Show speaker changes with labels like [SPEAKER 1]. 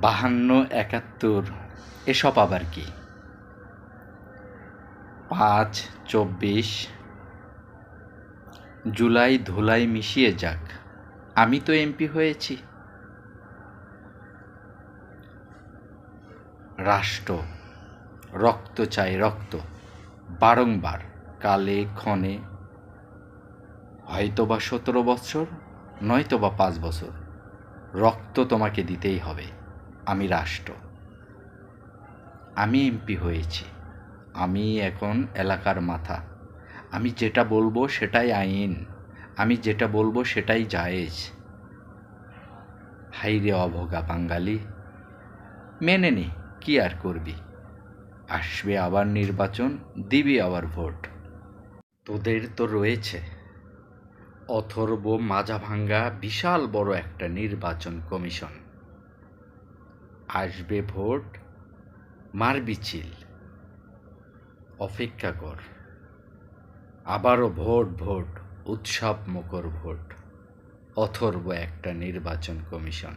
[SPEAKER 1] 52, 71 এসব আবার কি? 5, 24 জুলাই ধুলাই মিশিয়ে যাক, আমি তো এমপি হয়েছি। রাষ্ট্র, রক্ত চাই রক্ত, বারংবার, কালে ক্ষণে, হয়তোবা 17 বছর, নয়তোবা 5 বছর, রক্ত তোমাকে দিতেই হবে। আমি রাষ্ট্র, আমি এমপি হয়েছি, আমি এখন এলাকার মাথা। আমি যেটা বলবো সেটাই আইন, আমি যেটা বলবো সেটাই জায়েজ। হাইরে অভোগা বাঙালি, মেনে নে, কি আর করবি? আসবে আবার নির্বাচন, দিবি আবার ভোট। তোদের তো রয়েছে অথর্ব মাজা ভাঙ্গা বিশাল বড় একটা নির্বাচন কমিশন। আসবে ভোট, মারবি চিল, অপেক্ষা কর। আবারও ভোট ভোট, উৎসব মুখর ভোট, অথর্ব একটা নির্বাচন কমিশন।